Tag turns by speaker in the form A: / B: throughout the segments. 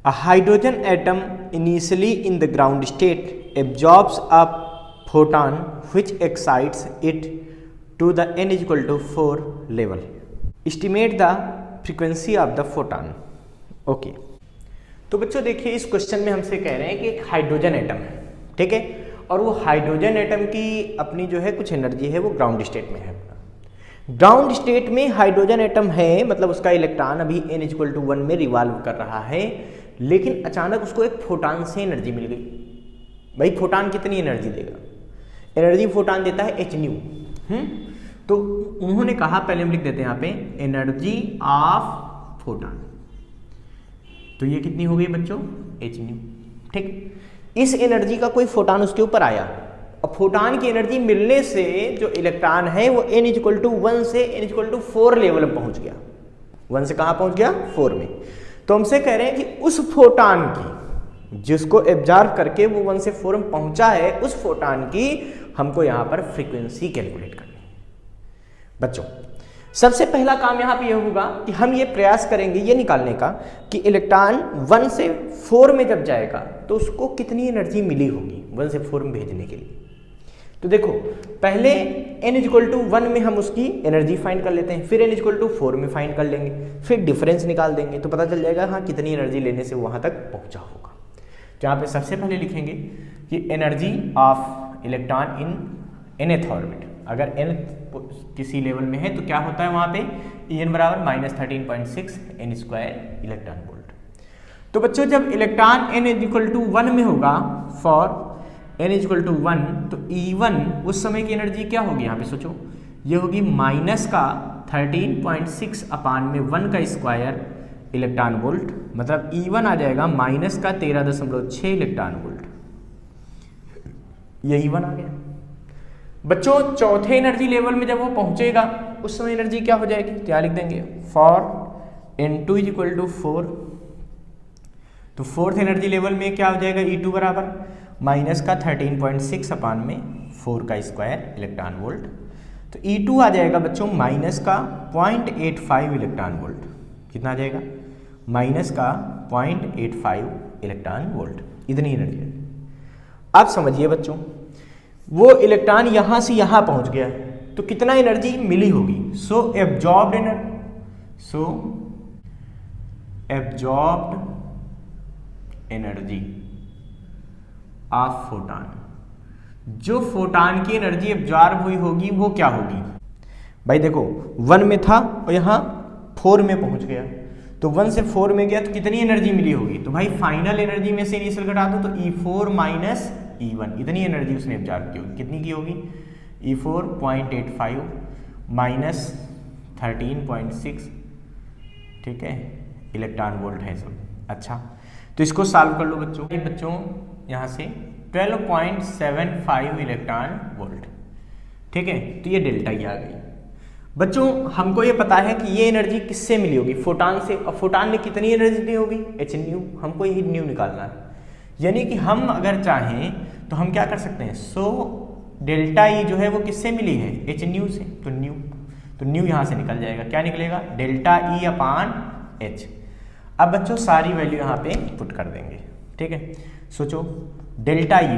A: A hydrogen atom initially in the ground state absorbs a photon which excites it to the n is equal to 4 level. Estimate the frequency of the photon. Okay तो बच्चों देखिए इस question में हमसे कह रहे हैं कि एक हाइड्रोजन एटम है, ठीक है, और वो हाइड्रोजन एटम की अपनी जो है कुछ एनर्जी है वो ग्राउंड स्टेट में है। ग्राउंड स्टेट में हाइड्रोजन एटम है, मतलब उसका इलेक्ट्रॉन अभी n इज इक्वल टू 1 में रिवॉल्व कर रहा है, लेकिन अचानक उसको एक फोटान से एनर्जी मिल गई। भाई फोटान कितनी एनर्जी देगा? एनर्जी फोटान देता है h न्यू। तो उन्होंने कहा, पहले हम लिख देते हैं यहाँ पे एनर्जी ऑफ फोटान, तो ये कितनी हो गई बच्चों? h न्यू, ठीक। इस एनर्जी का कोई फोटान उसके ऊपर आया और फोटान की एनर्जी मिलने से जो इलेक्ट्रॉन है वो n इज इक्वल टू 1 से n is equal to 4 level में पहुंच गया। 1 से कहाँ पहुंच गया? 4 में। तो हमसे कह रहे हैं कि उस फोटान की जिसको एब्जॉर्ब करके वो 1 से 4 में पहुंचा है, उस फोटान की हमको यहाँ पर फ्रीक्वेंसी कैलकुलेट करनी है। बच्चों सबसे पहला काम यहाँ पे यह होगा कि हम ये प्रयास करेंगे ये निकालने का कि इलेक्ट्रॉन 1 से 4 में जब जाएगा तो उसको कितनी एनर्जी मिली होगी 1 से 4 में भेजने के लिए। तो देखो पहले n इज इक्वल टू 1 में हम उसकी एनर्जी फाइंड कर लेते हैं, फिर n इज इक्वल टू 4 में फाइंड कर लेंगे, फिर डिफरेंस निकाल देंगे तो पता चल जाएगा हाँ कितनी एनर्जी लेने से वहाँ तक पहुँचा होगा। तो यहाँ पे सबसे पहले लिखेंगे कि energy of electron in nth orbit, अगर n किसी लेवल में है तो क्या होता है वहाँ पे En बराबर -13.6 n स्क्वायर इलेक्ट्रॉन वोल्ट। तो बच्चों जब electron n is equal to 1 में होगा, for n is equal to 1, तो E1 उस समय की एनर्जी क्या होगी? यहाँ पे सोचो, ये होगी माइनस का 13.6 अपान में 1 का स्क्वायर इलेक्ट्रॉन वोल्ट, मतलब E1 आ जाएगा माइनस का 13.6 इलेक्ट्रॉन वोल्ट। ये E1 आ गया। बच्चों चौथे एनर्जी लेवल में जब वो पहुंचेगा उस समय एनर्जी क्या हो जाएगी? तो यहाँ लिख देंगे for N2 is equal to 4, तो फोर्थ एनर्जी लेवल में क्या हो जाएगा? E2 बराबर माइनस का 13.6 अपान में 4 का स्क्वायर इलेक्ट्रॉन वोल्ट। तो E2 आ जाएगा बच्चों माइनस का 0.85 इलेक्ट्रॉन वोल्ट। कितना आ जाएगा? माइनस का 0.85 इलेक्ट्रॉन वोल्ट, इतनी एनर्जी है। अब समझिए बच्चों, वो इलेक्ट्रॉन यहां से यहां पहुंच गया तो कितना एनर्जी मिली होगी? सो एब्जॉर्ब्ड एनर्जी ऑफ फोटान, जो फोटान की एनर्जी एब्जॉर्ब हुई होगी वो क्या होगी? भाई देखो 1 में था और यहाँ 4 में पहुंच गया, तो 1 से 4 में गया तो कितनी एनर्जी मिली होगी? तो भाई फाइनल एनर्जी में से इनिशियल घटा दो तो E4 माइनस E1, इतनी एनर्जी उसने एब्जॉर्ब की होगी। कितनी की होगी? E4 0.85 माइनस 13.6, ठीक है, इलेक्ट्रॉन वोल्ट है सब। अच्छा तो इसको सॉल्व कर लो बच्चों यहाँ से 12.75 इलेक्ट्रॉन वोल्ट, ठीक है, तो ये डेल्टा ही आ गई। बच्चों हमको ये पता है कि ये एनर्जी किससे मिली होगी? फोटान से। और फोटान ने कितनी एनर्जी दी होगी? h new. हमको यही न्यू निकालना है, यानी कि हम अगर चाहें तो हम क्या कर सकते हैं? सो डेल्टा ई जो है वो किससे मिली है? h न्यू से। तो न्यू यहाँ से निकल जाएगा, क्या निकलेगा? डेल्टा ई अपान h। अब बच्चों सारी वैल्यू यहाँ पे पुट कर देंगे, ठीक है। सोचो डेल्टा की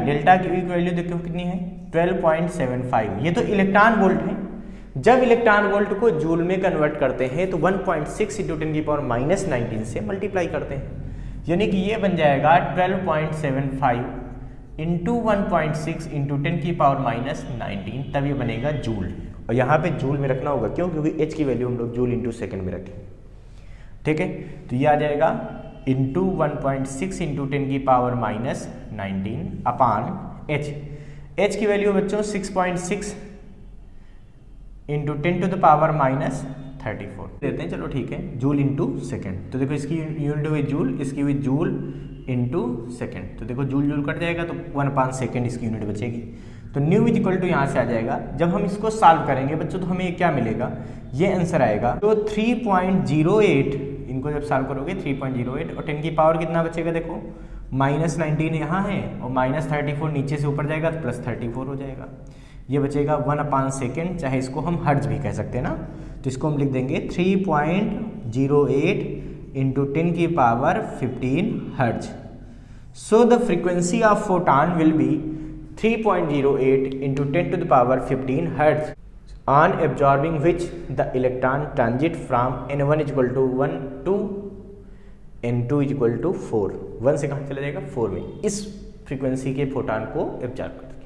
A: वैल्यू देखो कितनी है? 12.75। ये तो इलेक्ट्रॉन वोल्ट है। जब इलेक्ट्रॉन वोल्ट को जूल में कन्वर्ट करते हैं तो 1.6 × 10⁻19 से मल्टीप्लाई करते हैं, यानी कि ये बन जाएगा 12.75 इंटू 1.6 इंटू 10⁻19, तब ये बनेगा जूल। और यहाँ पे जूल में रखना होगा, क्यों? क्योंकि h की वैल्यू हम लोग जूल इंटू सेकेंड में रखें, ठीक है। तो ये आ जाएगा इंटू 1.6 इंटू 10⁻19 अपान h की वैल्यू बच्चों 6.6 इंटू 10⁻34 देते हैं, चलो ठीक है, जूल इंटू सेकेंड। तो देखो इसकी यूनिट हुई जूल, इसकी हुई जूल इंटू सेकेंड, तो देखो जूल कट जाएगा तो 1/2 इसकी यूनिट बचेगी। तो न्यू इज इक्वल टू यहाँ से आ जाएगा। जब हम इसको सॉल्व करेंगे बच्चों तो हमें क्या मिलेगा? ये आंसर आएगा। तो 3.08, इनको जब सॉल्व करोगे 3.08 और 10 की पावर कितना बचेगा? देखो -19 यहाँ है और -34 नीचे से ऊपर जाएगा तो +34 हो जाएगा। ये बचेगा 1/2, चाहे इसको हम हर्ट्ज भी कह सकते हैं ना। तो इसको हम लिख देंगे 3.08 into 10 की power 15 hertz. So the frequency of photon will be 3.08 into 10 to the power 15 hertz, on absorbing which the electron transit from n1 equal to 1 to n2 equal to 4. 1 से कहाँ चला जाएगा 4 में. इस फ्रीक्वेंसी के फोटॉन को absorb करता है.